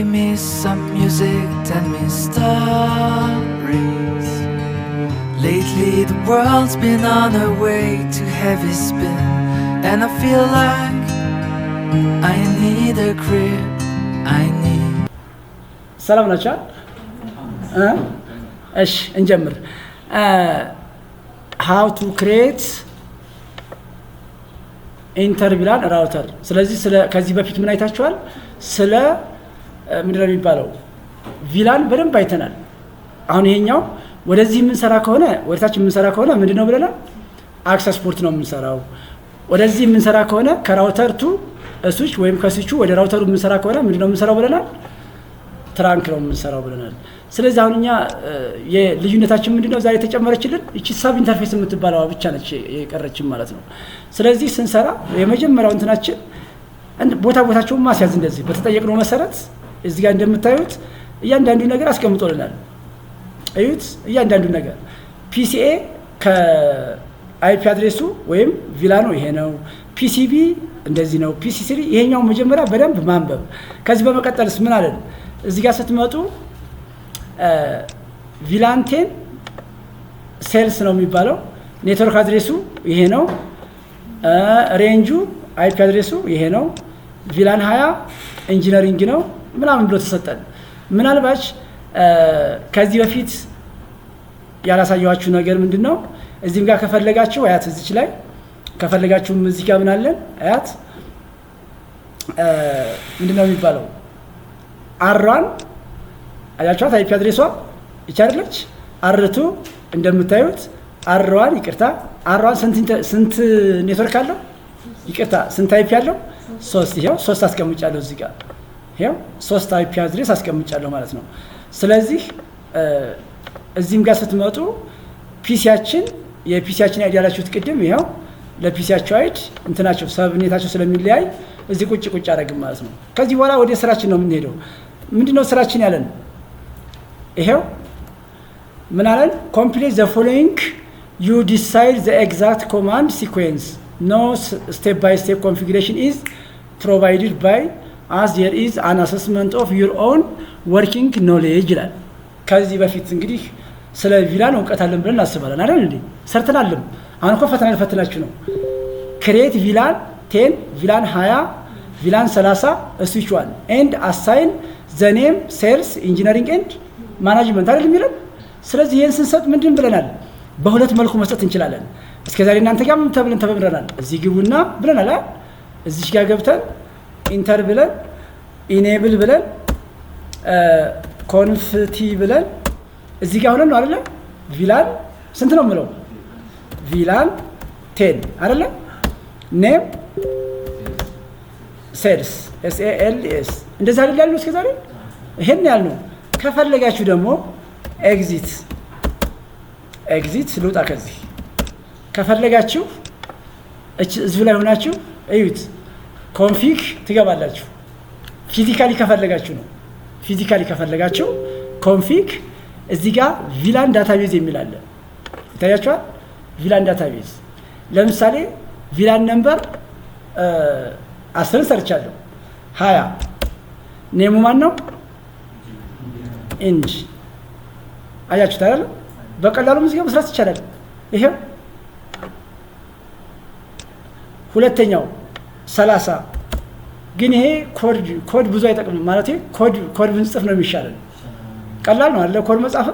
Play me some music, tell me stories. Lately the world's been on a way to heavy spin, and I feel like I need a crib, I need. ሰላም ናችሁ? እሺ እንጀምር። how to create ኢንተር ቪላን ራውተር። ስለዚህ ከዚህ በፊት ምን አይታችኋል? ስለ ምንድነው የሚባለው ቪላን በደንብ አይተናል። አሁን ይሄኛው ወደዚህ የምንሰራ ከሆነ ወደታች የምንሰራ ከሆነ ምንድነው ብለናል? አክሰስ ፖርት ነው የምንሰራው። ወደዚህ የምንሰራ ከሆነ ከራውተር ቱ ስዊች ወይም ከስዊቹ ወደ ራውተሩ የምንሰራ ከሆነ ምንድነው የምንሰራው ብለናል? ትራንክ ነው የምንሰራው ብለናል። ስለዚህ አሁን እኛ የልዩነታችን ምንድነው ዛሬ ተጨመረችልን እቺ ሳብ ኢንተርፌስ የምትባለው ብቻ ነች የቀረችን ማለት ነው። ስለዚህ ስንሰራ የመጀመሪያው እንትናችን ቦታቸውን ማስያዝ እንደዚህ በተጠየቅነው መሰረት እዚህ ጋር እንደምታዩት እያንዳንዱ ነገር አስቀምጦልናል። እዩት፣ እያንዳንዱ ነገር ፒሲኤ ከአይፒ አድሬሱ ወይም ቪላኑ ይሄ ነው፣ ፒሲቢ እንደዚህ ነው፣ ፒሲ3 ይሄኛው መጀመሪያ በደንብ ማንበብ። ከዚህ በመቀጠልስ ምን አለን? እዚህ ጋር ስትመጡ ቪላንቴን ሴልስ ነው የሚባለው። ኔትወርክ አድሬሱ ይሄ ነው፣ ሬንጁ አይፒ አድሬሱ ይሄ ነው፣ ቪላን 20 ኢንጂነሪንግ ነው ምናምን ብሎ ተሰጠን። ምናልባች ከዚህ በፊት ያላሳየኋችሁ ነገር ምንድነው? እዚህም ጋር ከፈለጋችሁ አያት እዚች ላይ ከፈለጋችሁም እዚህ ጋር ምን አለን አያት ምንድነው የሚባለው አራን አያችኋት አይፒ አድሬሷ ይቻለች አርቱ እንደምታዩት አራን ይቅርታ አራን ስንት ኔትወርክ አለው? ይቅርታ ስንት አይፒ አለው? 3 ይሄው 3 አስቀምጫለሁ እዚህ ጋር ይሄው 3 አይፒ አድሬስ አስቀምጫለሁ ማለት ነው። ስለዚህ እዚህም ጋር ስትመጡ ፒሲያችን የፒሲያችን አይዲ ያላችሁት ቅድም ይሄው ለፒሲያቸው አይዲ እንትናቸው ሰብኔታቸው ስለሚለያይ እዚህ ቁጭ አደረግን ማለት ነው። ከዚህ በኋላ ወደ ስራችን ነው የምንሄደው። ምንድነው ስራችን ያለን? ይሄው ምን አለን? ኮምፕሊት ዘ ፎሎዊንግ ዩ ዲሳይድ ዘ ኤግዛክት ኮማንድ ሲኩዌንስ ኖ ስቴፕ ባይ ስቴፕ ኮንፊግሬሽን ኢዝ ፕሮቫይድድ ባይ as there is an assessment of your own working knowledge ይላል። ከዚህ በፊት እንግዲህ ስለ ቪላን እውቀት አለን ብለን እናስባለን አይደል እንዴ? ሰርተናልም። አሁን እኮ ፈተና ልፈትናችሁ ነው። ክሬት ቪላን 10 ቪላን 20 ቪላን 30 ስዊች 1 and assign the name sales engineering and management አይደል የሚለው። ስለዚህ ይሄን ስንሰጥ ምንድን ብለናል? በሁለት መልኩ መስጠት እንችላለን። እስከዛሬ እናንተ ጋር ምን ተብለን ተበምረናል? እዚህ ግቡና ብለናል አይደል? እዚህ ጋር ገብተን ኢንተር ብለን ኢኔብል ብለን ኮንፍቲ ብለን እዚህ ጋር ሆነን ነው አይደለ? ቪላን ስንት ነው የምለው? ቪላን 10 አይደለ? ኔም ሴልስ SALS እንደዛ አይደል ያለው እስከዛሬ ይሄን ያልነው። ከፈለጋችሁ ደግሞ ኤግዚት ልውጣ ከዚህ ከፈለጋችሁ እዚህ ላይ ሆናችሁ እዩት ኮንፊግ ትገባላችሁ። ፊዚካሊ ከፈለጋችሁ ነው። ፊዚካሊ ከፈለጋችሁ ኮንፊግ እዚህ ጋር ቪላን ዳታቤዝ የሚል አለ ይታያችኋል። ቪላን ዳታቤዝ ለምሳሌ ቪላን ነምበር 10 ሰርቻለሁ 20 ኔሙ ማን ነው? ኢንጅ አያችሁት አይደል? በቀላሉ ሙዚቃ መስራት ይቻላል። ይሄው ሁለተኛው 30 ግን ይሄ ኮድ ብዙ አይጠቅምም ማለት ኮድ ብንጽፍ ነው የሚሻለን። ቀላል ነው አለ ኮድ መጻፍ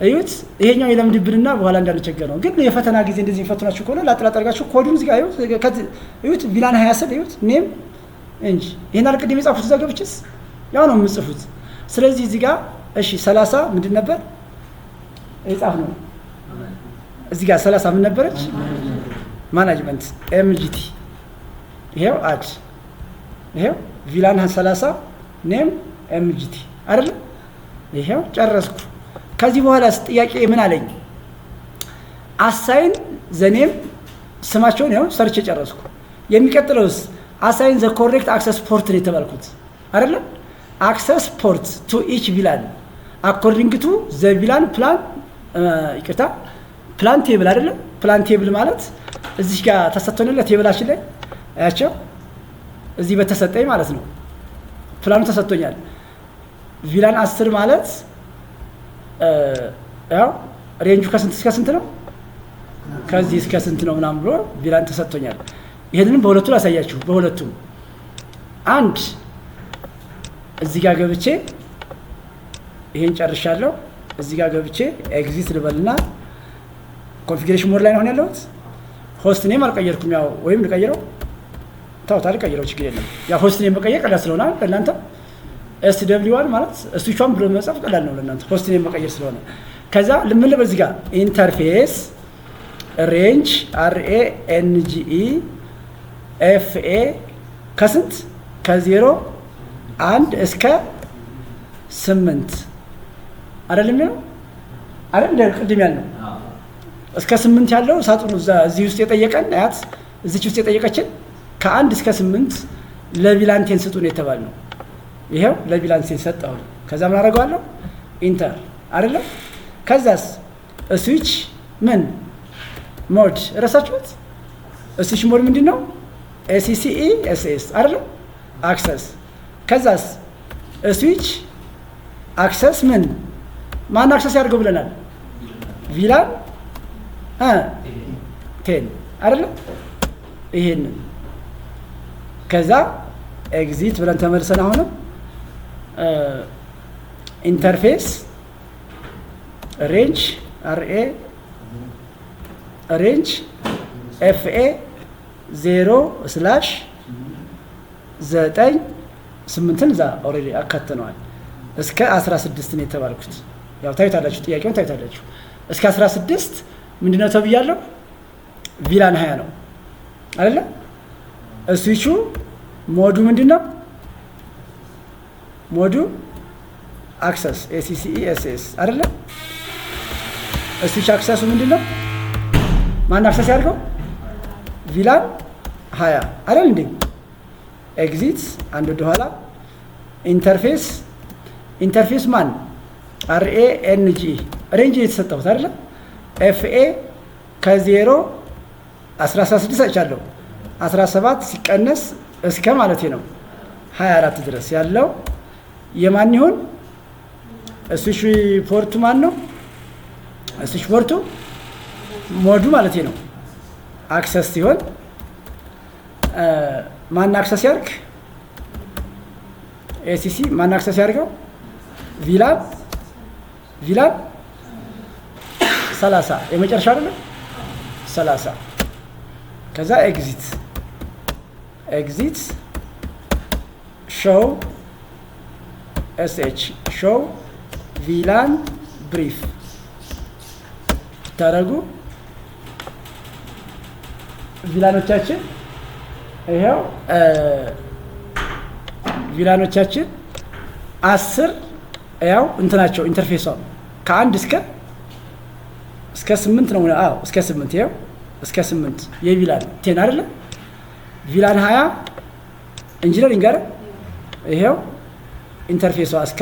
እዩት። ይሄኛው የለምድብንና በኋላ እንዳንቸገር ነው። ግን የፈተና ጊዜ እንደዚህ ፈተናችሁ ከሆነ ላጥላጠርጋችሁ ኮዱን እዚህ ጋር እዩት። ቪላን 20 እዩት ኔም እንጂ ይሄን አልቀድም የጻፉት እዛ ገብችስ ያው ነው የምጽፉት። ስለዚህ እዚህ ጋር እሺ 30 ምንድን ነበር የጻፍ ነው እዚህ ጋር 30 ምን ነበረች? ማኔጅመንት MGT ይሄው አድ ይሄው ቪላን 30 ኔም MGT አይደል? ይሄው ጨረስኩ። ከዚህ በኋላ ጥያቄ ምን አለኝ? አሳይን ዘኔም ስማቸውን ይሄው ሰርች ጨረስኩ። የሚቀጥለውስ አሳይን ዘ ኮሬክት አክሰስ ፖርት ነው የተባልኩት አይደል? አክሰስ ፖርት ቱ ኢች ቪላን አኮርዲንግ ቱ ዘ ቪላን ፕላን ይቅርታ ፕላን ቴብል አይደል? ፕላን ቴብል ማለት እዚህ ጋር ተሰጥቶናል ቴብላችን ላይ አያቸው እዚህ በተሰጠኝ ማለት ነው። ፕላኑ ተሰጥቶኛል። ቪላን 10 ማለት ያው ሬንጁ ከስንት እስከ ስንት ነው? ከዚህ እስከ ስንት ነው ምናምን ብሎ ቪላን ተሰጥቶኛል። ይሄንንም በሁለቱ ላሳያችሁ። በሁለቱም አንድ እዚህ ጋር ገብቼ ይሄን ጨርሻለሁ። እዚህ ጋር ገብቼ ኤግዚት ልበልና ኮንፊግሬሽን ሞድ ላይ ነው ያለሁት። ሆስት ኔም አልቀየርኩም። ያው ወይም ልቀይረው ታውታ ልቀይረው ችግር የለም። ያው ሆስት ኔም መቀየር ቀላል ስለሆነ ለእናንተ SW1 ማለት ስዊቿን ብሎ መጻፍ ቀላል ነው ለእናንተ ሆስት ኔም መቀየር ስለሆነ። ከዛ ልምን በዚህ ጋር ኢንተርፌስ ሬንጅ RANGE FA ከስንት ከ0 1 እስከ 8 አይደለም ነው አይደል? እንደ ቅድም ያልነው እስከ 8 ያለው ሳጥኑ እዚህ ውስጥ የጠየቀን አያት እዚች ውስጥ የጠየቀችን ከ1 እስከ 8 ለቪላንቴን ስጡን የተባልነው ይሄው ለቪላንቴን ሰጠው። ከዛ ምን አደርገዋለሁ? ኢንተር አይደለም። ከዛስ ስዊች ምን ሞድ ረሳችሁት? ስዊች ሞድ ምንድነው? ACCE SS አይደለም አክሰስ። ከዛስ ስዊች አክሰስ ምን ማን አክሰስ ያድርገው ብለናል? ቪላን 10 አይደለም ይሄንን። ከዛ ኤግዚት ብለን ተመልሰን አሁንም ኢንተርፌስ ሬንጅ ሬንጅ FA 0/9 እዛ ኦልሬዲ አካተነዋል። እስከ 16 ነው የተባልኩት። ያው ታዩታላችሁ፣ ጥያቄውን ታዩታላችሁ። እስከ 16 ምንድነው ተብያለሁ? ቪላን 20 ነው አይደለ? ስዊቹ ሞዱ ምንድነው? ሞዱ አክሰስ ACCE SS አይደለ? ስዊች አክሰሱ ምንድነው? ማን አክሰስ ያድርገው? ቪላን 20 አይደል እንዴ? ኤግዚት አንድ ወደ ኋላ ኢንተርፌስ ማን RANGE ሬንጅ የተሰጠሁት አይደለ? FA ከ0 16 አይቻለሁ 17 ሲቀነስ እስከ ማለት ነው 24 ድረስ ያለው የማን ይሁን? ስዊች ፖርቱ ማን ነው? ስዊች ፖርቱ ሞዱ ማለት ነው። አክሰስ ሲሆን ማን አክሰስ ያርግ? ACC ማን አክሰስ ያርገው? ቪላን 30 የመጨረሻ አይደለ? 30 ከዛ ኤግዚት ሾው SH ሾው ቪላን ብሪፍ ታረጉ ቪላኖቻችን ይሄው ቪላኖቻችን 10 ያው እንትናቸው ኢንተርፌሷ ከ1 እስከ 8 ነው። አዎ እስከ 8 ይሄው እስከ 8 የቪላን 10 አይደለ? ቪላን 20 ኢንጂነሪንግ ጋር ይሄው ኢንተርፌሷ እስከ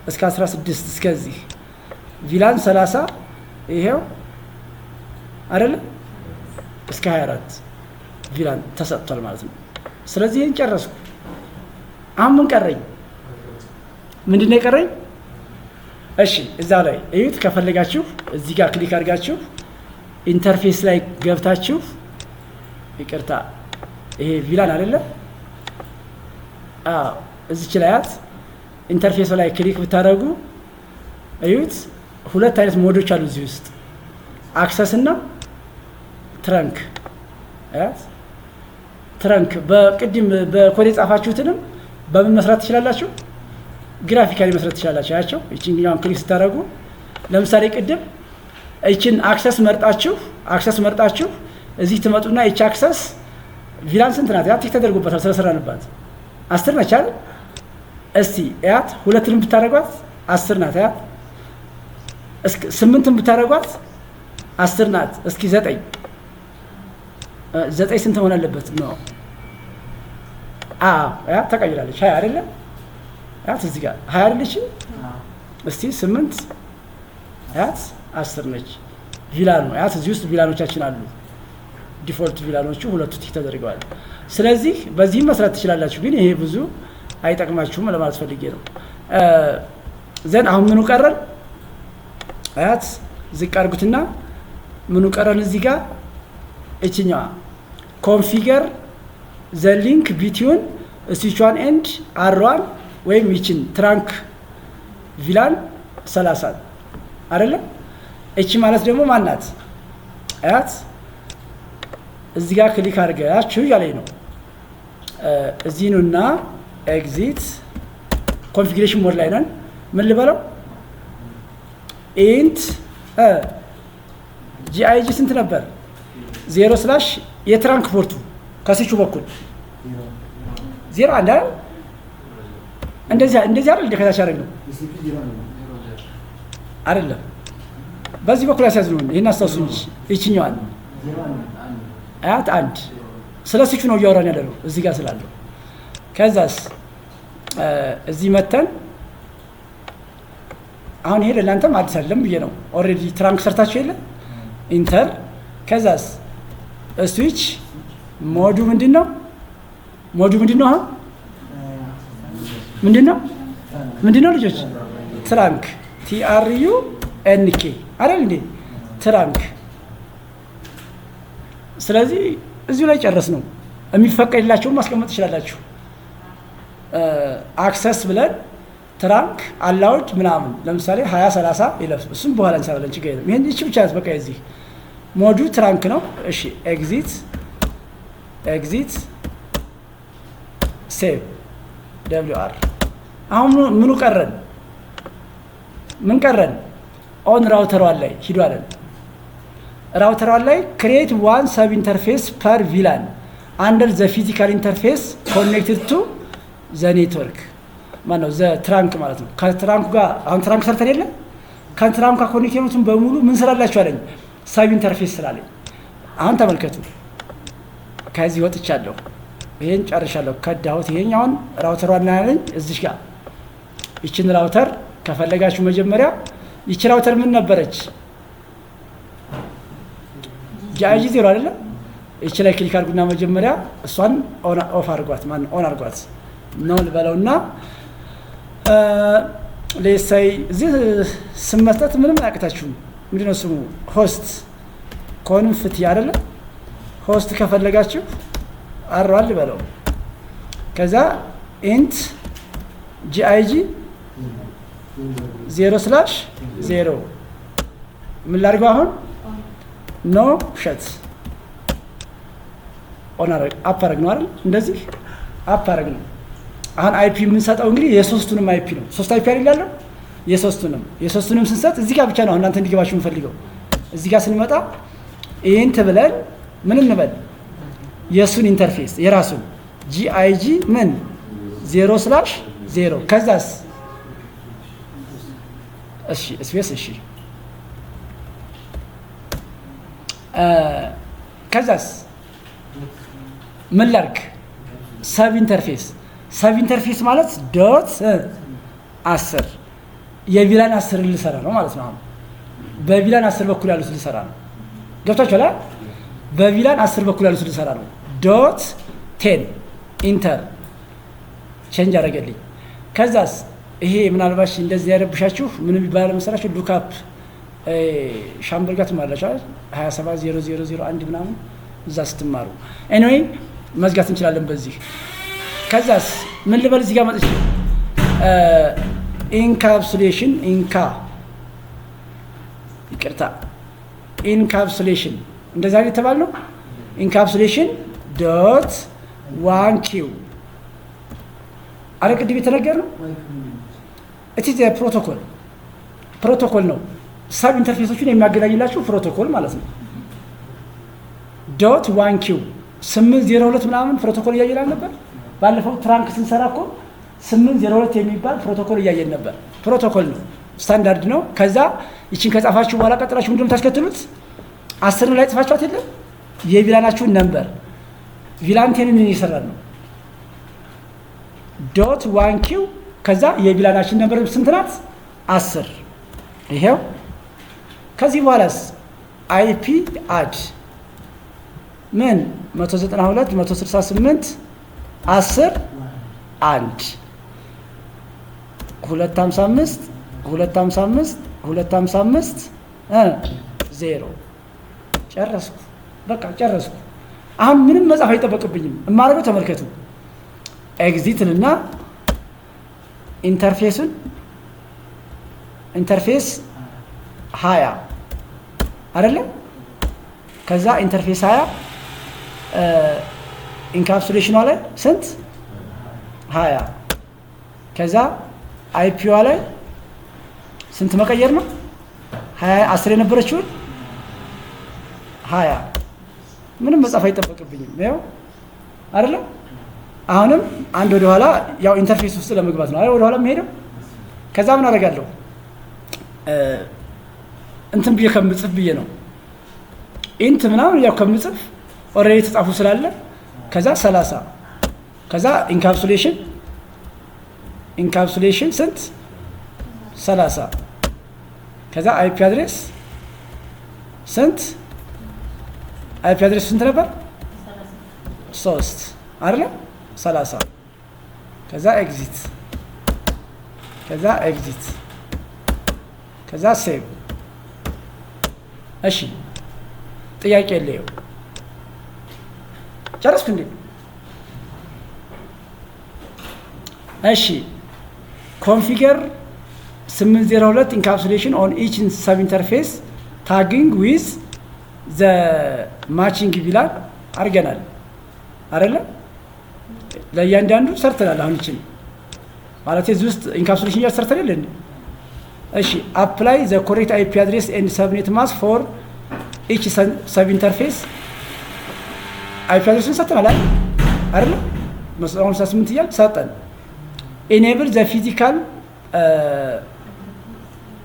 16 እስከዚህ ቪላን 30 ይሄው አይደለ? እስከ 24 ቪላን ተሰጥቷል ማለት ነው። ስለዚህ ይሄን ጨረስኩ። አሁን ምን ቀረኝ? ምንድነው የቀረኝ? እሺ እዛው ላይ እዩት። ከፈለጋችሁ እዚህ ጋር ክሊክ አድርጋችሁ ኢንተርፌስ ላይ ገብታችሁ ይቅርታ ይሄ ቪላን አይደለም? አዎ እዚች ላይት ኢንተርፌስ ላይ ክሊክ ብታደርጉ እዩት። ሁለት አይነት ሞዶች አሉ እዚህ ውስጥ አክሰስ እና ትረንክ። ትረንክ በቅድም በኮድ የጻፋችሁትንም በምን መስራት ትችላላችሁ? ግራፊካሊ መስራት ትችላላችሁ። ያቸው እቺኛውን ክሊክ ስታደርጉ ለምሳሌ ቅድም እቺን አክሰስ መርጣችሁ እዚህ ትመጡና እቺ አክሰስ ቪላን ስንት ናት? ያት ተደርጎበታል ስለሰራንባት 10 ነች አይደል? እስቲ ያት ሁለቱንም ብታረጓት 10 ናት። ያት እስኪ 8ን ብታረጓት 10 ናት። እስኪ 9 ስንት መሆን አለበት ነው? ያ ተቀይራለች 20 አይደለ? ያት እዚህ ጋር 20 አይደለች? እስቲ 8 ያት 10 ነች። ቪላኑ ያት እዚህ ውስጥ ቪላኖቻችን አሉ። ዲፎልት ቪላኖቹ ሁለቱ ቲክ ተደርገዋል። ስለዚህ በዚህም መስራት ትችላላችሁ፣ ግን ይሄ ብዙ አይጠቅማችሁም ለማለት ፈልጌ ነው። ዘን አሁን ምኑ ቀረን? አያት ዝቅ አድርጉትና ምኑ ቀረን? እዚህ ጋር እችኛዋ ኮንፊገር ዘ ሊንክ ቢትዊን ስዊች ዋን ኤንድ አር1 ወይም ይችን ትራንክ ቪላን 30 አይደለም። እቺ ማለት ደግሞ ማናት? አያት እዚህ ጋር ክሊክ አድርጋችሁ ያለኝ ነው። እዚህ ነውና ኤግዚት ኮንፊግሬሽን ሞድ ላይ ነን። ምን ልበለው? ኢንት ጂአይጂ ስንት ነበር? 0 ስላሽ የትራንክ ፖርቱ ከስዊቹ በኩል 0 አንድ አይደል? እንደዚህ አይደል? እንደከታች ያደረግ ነው አይደለም? በዚህ በኩል ያስያዝነው ይሄን አስታውሱ እንጂ ይችኛዋል አያት አንድ ስለ ስዊቹ ነው እያወራን ያለው እዚህ ጋር ስላለው። ከዛስ እዚህ መተን አሁን ይሄ ለእናንተም አዲስ አይደለም ብዬ ነው። ኦልሬዲ ትራንክ ሰርታችሁ የለ ኢንተር። ከዛስ ስዊች ሞዱ ምንድን ነው? ሞዱ ምንድን ነው? አሁን ምንድን ነው ልጆች? ትራንክ TRUNK አይደል እንዴ? ትራንክ። ስለዚህ እዚሁ ላይ ጨረስ ነው። የሚፈቀድላቸውን ማስቀመጥ ትችላላችሁ። አክሰስ ብለን ትራንክ አላውድ ምናምን ለምሳሌ 20-30 ይለፍ። እሱም በኋላ እንሰራለን፣ ችግር የለም። ይሄን እቺ ብቻ በቃ እዚህ ሞዱ ትራንክ ነው። እሺ ኤግዚት ሴቭ WR። አሁን ምኑ ቀረን? ምን ቀረን? ኦን ራውተሯን ላይ ሂዱ አለን። ራውተሯን ላይ ክሬት ዋን ሰብ ኢንተርፌስ ፐር ቪላን አንደር ዘ ፊዚካል ኢንተርፌስ ኮኔክትድ ቱ ዘ ኔትወርክ ማነው ዘ ትራንክ ማለት ነው። ከትራንኩ ጋር አሁን ትራንክ ሰርተን የለ ከትራንኩ ጋር ኮኔክት የሆኑትን በሙሉ ምን ስላላችሁ አለኝ? ሰብ ኢንተርፌስ ስላለኝ። አሁን ተመልከቱ፣ ከዚህ ወጥቻለሁ፣ ይሄን ጨርሻለሁ፣ ከዳሁት። ይሄኛውን ራውተሯን ላይ አለኝ እዚህ ጋር። ይችን ራውተር ከፈለጋችሁ መጀመሪያ ይች ራውተር ምን ነበረች? ጂአይጂ 0 አይደለም። ይች ላይ ክሊክ አድርጉና መጀመሪያ እሷን ኦፍ አድርጓት፣ ኦን አድርጓት ነው ልበለውና ሌሳይ እዚህ ስም መስጠት ምንም አያቅታችሁም። ምንድነው ስሙ? ሆስት ኮንፍቲ አይደለ? ሆስት ከፈለጋችሁ አሯል ልበለው። ከዛ ኢንት ጂአይጂ 0/0 ምን ላድርገው አሁን? ኖ ሸት ኦን አፕ አረግ ነው አይደል? እንደዚህ አፕ አረግ ነው። አሁን አይፒ የምንሰጠው እንግዲህ የሶስቱንም አይፒ ነው። 3 አይፒ አይደል ያለው? የሶስቱንም ስንሰጥ እዚህ ጋር ብቻ ነው እናንተ እንዲገባችሁ የምፈልገው። እዚህ ጋር ስንመጣ ኢንት ብለን ምን እንበል? የሱን ኢንተርፌስ የራሱን ጂአይጂ ምን 0/0 ከዛስ እሺ ስፔስ እሺ ከዛስ ምን ላድርግ? ሰብ ኢንተርፌስ ማለት ዶት 10 የቪላን 10 ልሰራ ነው ማለት ነው። አሁን በቪላን 10 በኩል ያሉት ልሰራ ነው። ገብታችኋል? በቪላን 10 በኩል ያሉት ልሰራ ነው። ዶት 10 ኢንተር ቼንጅ አደረገልኝ። ከዛስ ይሄ ምናልባት እንደዚህ ያረብሻችሁ ምን ይባላል መሰላችሁ? ሉክአፕ ሻምበርጋት ማለት ነው 270001 ምናምን እዛ ስትማሩ ኤኒዌይ መዝጋት እንችላለን በዚህ። ከዛስ ምን ልበል? እዚህ ጋር መጥቼ ኢንካፕሱሌሽን ኢንካፕሱሌሽን እንደዛ የተባለ ነው። ኢንካፕሱሌሽን ዶት 1q አረ ቅድም የተነገር ነው። እዚህ ፕሮቶኮል ነው። ሰብ ኢንተርፌሶችን የሚያገናኝላችሁ ፕሮቶኮል ማለት ነው። ዶት 1q 802 ምናምን ፕሮቶኮል እያየን ነበር ባለፈው ትራንክ ስንሰራ እኮ 802 የሚባል ፕሮቶኮል እያየን ነበር። ፕሮቶኮል ነው፣ ስታንዳርድ ነው። ከዛ ይችን ከጻፋችሁ በኋላ ቀጥላችሁ ምንድነው ታስከትሉት? 10 ላይ ጽፋችኋት የለም የቪላናችሁን ነምበር ቪላንቴንን እየሰራን ነው። ዶት 1q ከዛ የቪላናችን ነምበር ስንት ናት? 10 ይሄው። ከዚህ በኋላስ አይፒ አድ ምን 192 168 10 1 255 255 255 ዜሮ ጨረስኩ። በቃ ጨረስኩ። አሁን ምንም መጻፍ አይጠበቅብኝም። የማደርገው ተመልከቱ፣ ኤግዚትንና ኢንተርፌስን ኢንተርፌስ 20 አይደለ? ከዛ ኢንተርፌስ 20 ኢንካፕሱሌሽኗ ላይ ስንት 20 ከዛ አይፒዋ ላይ ስንት መቀየር ነው? 10 የነበረችውን 20 ምንም መጻፍ አይጠበቅብኝም። ይኸው አይደለም። አሁንም አንድ ወደ ኋላ ያው ኢንተርፌስ ውስጥ ለመግባት ነው አይደል? ወደ ኋላ የምሄደው። ከዛ ምን አደርጋለሁ? እንትን ብዬ ከምጽፍ ብዬ ነው ኢንት ምናምን ያው ከምጽፍ ኦልሬዲ ተጻፉ ስላለ ከዛ 30 ከዛ ኢንካፕሱሌሽን ስንት 30 ከዛ አይፒ አድሬስ ስንት ነበር? 3 አይደለ? 30 ከዛ ኤግዚት ከዛ ሴቭ። እሺ ጥያቄ የለየው። ጨረስኩ እንዴ? እሺ ኮንፊገር 802 ኢንካፕሱሌሽን ኦን ኢች ሰብ ኢንተርፌስ ታጊንግ ዊዝ ዘ ማቺንግ ቪላን አድርገናል አይደለ? ለእያንዳንዱ ሰርተናል። አሁን ይችን ማለት እዚህ ውስጥ ኢንካፕሱሌሽን ሰርተን የለ እንዴ? እሺ አፕላይ ዘ ኮሬክት አይፒ አድሬስ ኤንድ ሰብኔት ማስክ ፎር ኢች ሰብ ኢንተርፌስ አይፒ አድሬስን ሰጥተናል አይደለ? 158 እያል ሰጠን። ኢኔብል ዘ ፊዚካል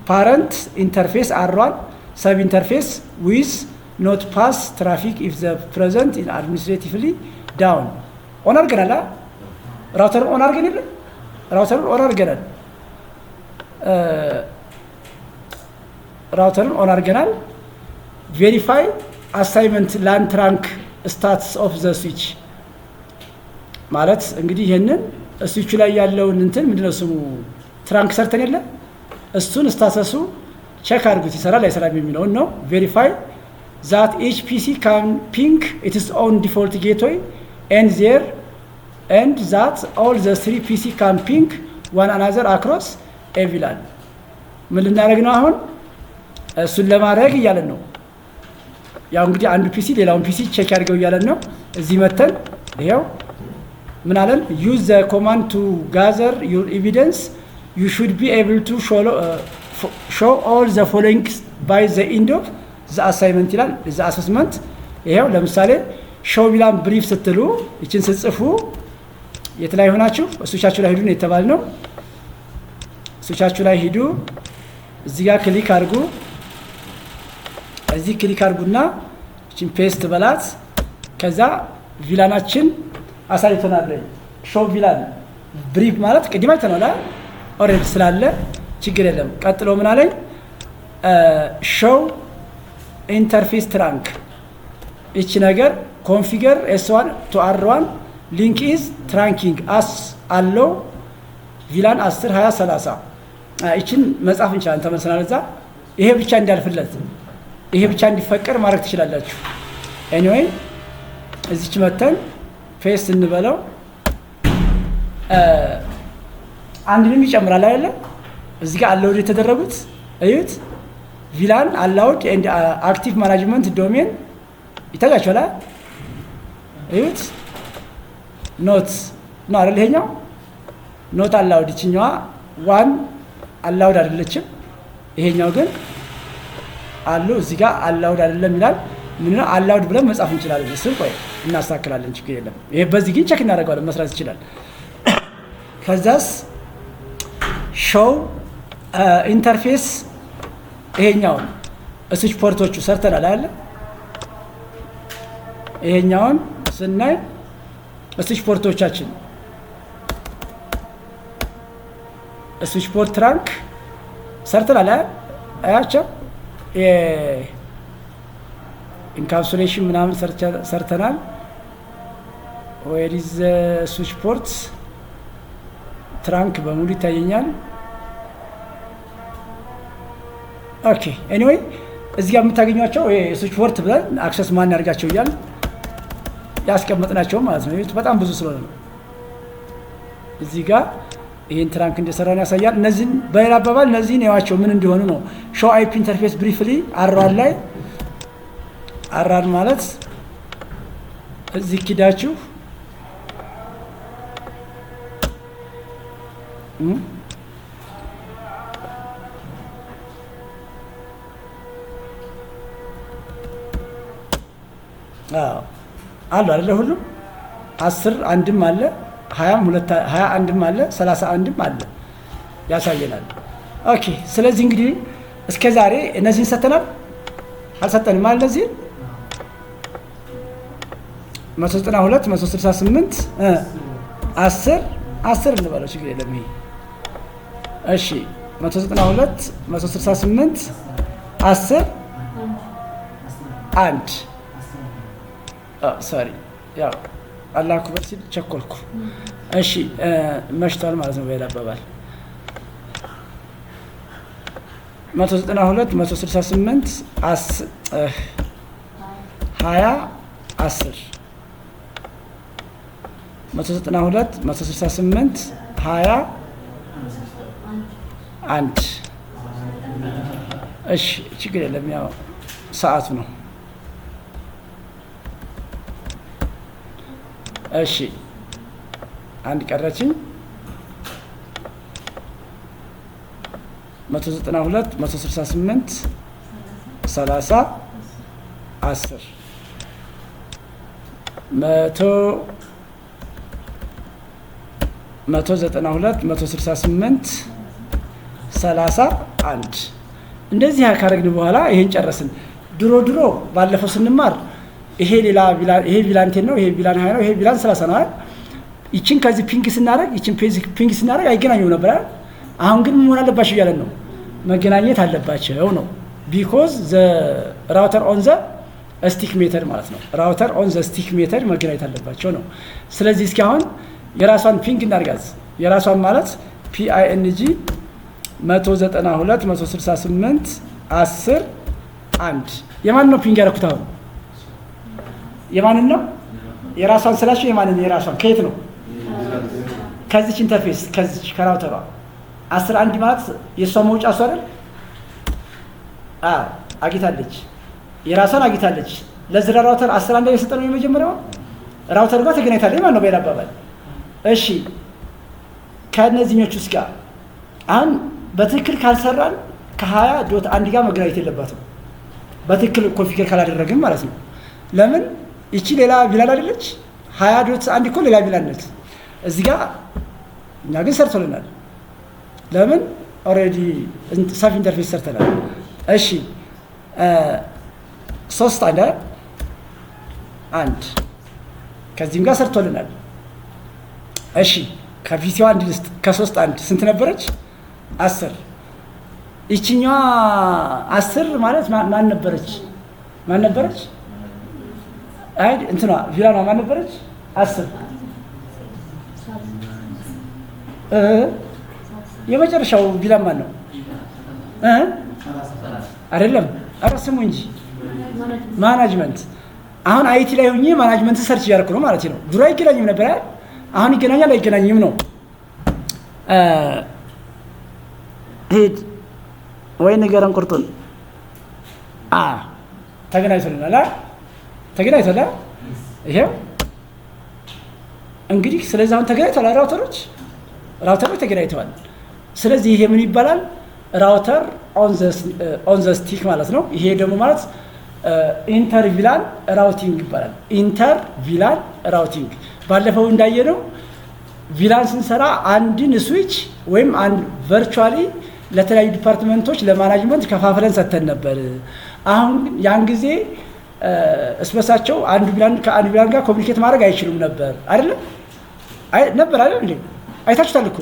ፓረንት ኢንተርፌስ አሯን ሰብ ኢንተርፌስ ዊዝ ኖት ፓስ ትራፊክ ኢፍ ዘ ፕሬዘንት ኢን አድሚኒስትሬቲቭሊ ዳውን ኦን አድርገናል። ራውተርን ኦን አድርገን የለ? ራውተርን ኦን አድርገናል። ራውተርን ኦን አድርገናል። ቬሪፋይ አሳይመንት ላን ትራንክ ስታትስ ኦፍ ዘ ስዊች ማለት እንግዲህ ይህንን ስዊቹ ላይ ያለውን እንትን ምንድነው ስሙ ትራንክ ሰርተን የለ? እሱን ስታተሱ ቼክ አድርጉት ይሰራል አይሰራም የሚለውን ነው። ቬሪፋይ ዛት ኤች ፒሲ ካን ፒንግ ኢትስ ኦን ዲፎልት ጌትዌይ ኤንድ ዛት ኦል ዘ 3 ፒሲ ካን ፒንግ ዋን አናዘር አክሮስ ኤ ቪላን። ምን ልናደርግ ነው አሁን? እሱን ለማድረግ እያለን ነው። ያው እንግዲህ አንዱ ፒሲ ሌላውን ፒሲ ቼክ ያድርገው እያለን ነው። እዚህ መተን ይሄው ምን አለን? ዩዝ ዘ ኮማንድ ቱ ጋዘር ዩር ኤቪደንስ ዩ ሹድ ቢ ኤብል ቱ ሾው ኦል ዘ ፎሎዊንግ ባይ ዘ ኢንድ ኦፍ ዘ አሳይመንት ይላል። ዘ አሰስመንት ይሄው ለምሳሌ ሾው ቪላን ብሪፍ ስትሉ ይችን ስትጽፉ የት ላይ ሆናችሁ ስዊቻችሁ ላይ ሂዱ ነው የተባለ ነው። ስዊቻችሁ ላይ ሂዱ፣ እዚህ ጋር ክሊክ አድርጉ። እዚህ ክሊክ አድርጉና ይችን ፔስት በላት። ከዛ ቪላናችን አሳይቶናል። ሾው ቪላን ብሪፍ ማለት ቅድም አይተናል ኦሬዲ ስላለ ችግር የለም። ቀጥሎ ምን አለኝ? ሾው ኢንተርፌስ ትራንክ እቺ ነገር ኮንፊገር ኤስ1 ቱ አር1 ሊንክ ኢዝ ትራንኪንግ አስ አለው ቪላን 10 20 30 እቺን መጻፍ እንችላለን። ተመልሰናል እዛ። ይሄ ብቻ እንዲያልፍለት ይሄ ብቻ እንዲፈቀር ማድረግ ትችላላችሁ። ኤኒዌይ እዚች መተን ፔስት እንበለው። አንድንም ይጨምራል አይደለ? እዚህ ጋር አላውድ የተደረጉት እዩት። ቪላን አላውድ ኤንድ አክቲቭ ማናጅመንት ዶሜን ይታያችኋል። እዩት። ኖት ነው አይደል? ይሄኛው ኖት አላውድ፣ ይችኛዋ ዋን አላውድ አይደለችም። ይሄኛው ግን አሉ። እዚህ ጋር አላውድ አይደለም ይላል። ምን ነው አላውድ ብለን መጻፍ እንችላለን። እሱን ቆይ እናስተካክላለን፣ ችግር የለም። ይሄ በዚህ ግን ቼክ እናደርጋለን፣ መስራት ይችላል። ከዛስ ሾው ኢንተርፌስ ይሄኛውን ስዊች ፖርቶቹ ሰርተናል አይደል? ይሄኛውን ስናይ ስዊች ፖርቶቻችን ስዊች ፖርት ትራንክ ሰርተናል አይደል? አያቸው ኢንካፕሱሌሽን ምናምን ሰርተናል። ዌር ኢዝ ስዊች ፖርት ትራንክ በሙሉ ይታየኛል። ኦኬ ኤኒዌይ እዚህ ጋር የምታገኟቸው ስዊች ፖርት ብለን አክሰስ ማን ያርጋቸው እያል ያስቀመጥናቸው ማለት ነው። በጣም ብዙ ስለሆነ ነው። እዚህ ጋር ይሄን ትራንክ እንደሰራን ያሳያል። እነዚህን በሌላ አባባል እነዚህን ያዋቸው ምን እንደሆኑ ነው። ሾው አይፒ ኢንተርፌስ ብሪፍሊ አራን ላይ አራን ማለት እዚህ ኪዳችሁ አሉ አይደለ? ሁሉም 10 አንድም አለ 20 አንድም አለ 30 አንድም አለ ያሳየናል። ኦኬ ስለዚህ እንግዲህ እስከ ዛሬ እነዚህን ሰተናል አልሰጠንም ማለት እነዚህ 192 168 10 እንበለው ችግር የለም። ይሄ እሺ 192 168 10 አንድ ሶሪ ያው አላህ አክበር ሲል ቸኮልኩ። እሺ መሽቷል ማለት ነው። በሌላ አባባል 192 168 20 10 192 168 20 አንድ እሺ ችግር የለም ያው ሰዓቱ ነው። እሺ አንድ ቀረችኝ 192 168 30 10 192 168 30 1 እንደዚህ ካረግን በኋላ ይሄን ጨረስን። ድሮ ባለፈው ስንማር ይሄ ሌላ ቪላን ይሄ ቪላንቴን ነው፣ ይሄ ቪላን 20 ነው፣ ይሄ ቪላን 30 ነው አይደል? ይችን ከዚህ ፒንግ ስናደርግ ይችን ፒንግ ስናደርግ አይገናኙም ነበር አይደል? አሁን ግን ምን አለባቸው እያለን ነው፣ መገናኘት አለባቸው ነው። ቢኮዝ ዘ ራውተር ኦን ዘ ስቲክ ሜተድ ማለት ነው። ራውተር ኦን ዘ ስቲክ ሜተድ መገናኘት አለባቸው ነው። ስለዚህ እስኪ አሁን የራሷን ፒንግ እናድርጋት። የራሷን ማለት ፒአይኤንጂ 192 168 10 1 የማን ነው ፒንግ ያደረኩት? አሁን የማንን ነው? የራሷን ስላችሁ የማንን? የራሷን ከየት ነው? ከዚች ኢንተርፌስ ከዚች ከራውተሯ 10 1 ማለት የሷ መውጫ እሷ አይደል? አግኝታለች፣ የራሷን አግኝታለች። ለዝራ ራውተር 10 1 የሰጠነው የመጀመሪያው ራውተር ጋር ተገናኝታለች ማለት ነው በሌላ አባባል። እሺ ከነዚህኞቹ ጋር አሁን በትክክል ካልሰራን ከ20.1 ጋር መገናኘት የለባትም። በትክክል ኮንፊገር ካላደረግን ማለት ነው። ለምን ይቺ ሌላ ቪላን አይደለች? 20.1 እኮ ሌላ ቪላን ነች። እዚህ ጋር እኛ ግን ሰርቶልናል። ለምን ኦልሬዲ ሰፊ ኢንተርፌስ ሰርተናል። እሺ 3 1 ከዚህም ጋር ሰርቶልናል። እሺ ከቪሲዋ 1 ልስጥ። ከ3 1 ስንት ነበረች? 10 ይቺኛዋ 10 ማለት ማን ነበረች? ማን ነበረች? አይ እንትኗ ቪላኗ ማን ነበረች? 10 የመጨረሻው ቪላን ማን ነው? አይደለም፣ ኧረ ስሙ እንጂ ማናጅመንት። አሁን አይቲ ላይ ሆኜ ማናጅመንት ሰርች እያደረኩ ነው ማለት ነው። ድሮ አይገናኝም ነበር አይደል? አሁን ይገናኛል አይገናኝም ነው። ሄድ ወይ ንገረን ቁርጡን። ተገናኝቶልናል ተገናኝቶልናል። ይሄው እንግዲህ ስለዚህ አሁን ተገናኝቷል። ራውተሮች ተገናኝተዋል። ስለዚህ ይሄ ምን ይባላል? ራውተር ኦን ዘ ስቲክ ማለት ነው። ይሄ ደግሞ ማለት ኢንተር ቪላን ራውቲንግ ይባላል። ኢንተር ቪላን ራውቲንግ ባለፈው እንዳየነው ቪላን ስንሰራ አንድን ስዊች ወይም አንድ ቨርቹዋሊ ለተለያዩ ዲፓርትመንቶች ለማናጅመንት ከፋፍለን ሰጥተን ነበር። አሁን ያን ጊዜ እስበሳቸው አንዱ ቪላን ከአንዱ ቪላን ጋር ኮሚኒኬት ማድረግ አይችሉም ነበር አይደለም? ነበር አይደል እንዴ? አይታችሁታል እኮ።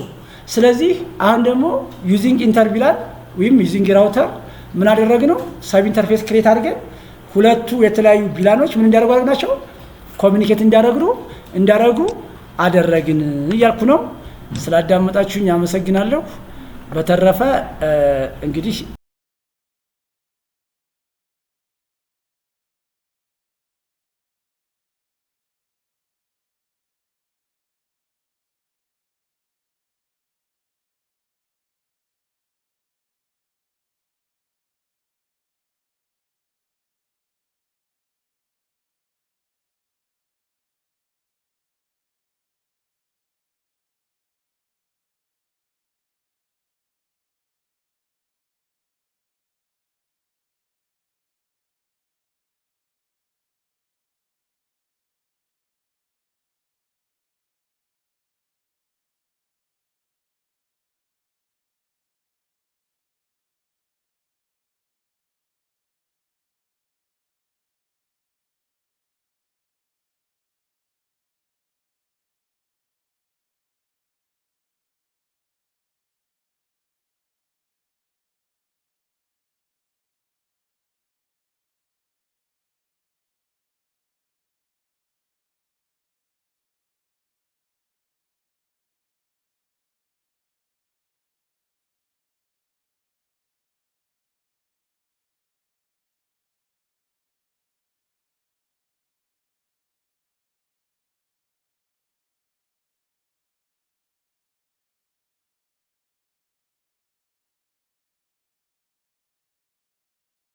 ስለዚህ አሁን ደግሞ ዩዚንግ ኢንተር ቪላን ወይም ዩዚንግ ራውተር ምን አደረግነው? ሰብ ኢንተርፌስ ክሬት አድርገን ሁለቱ የተለያዩ ቪላኖች ምን እንዲያደርጉ አደረግናቸው? ኮሚኒኬት እንዲያደርጉ አደረግን እያልኩ ነው። ስላዳመጣችሁኝ አመሰግናለሁ። በተረፈ እንግዲህ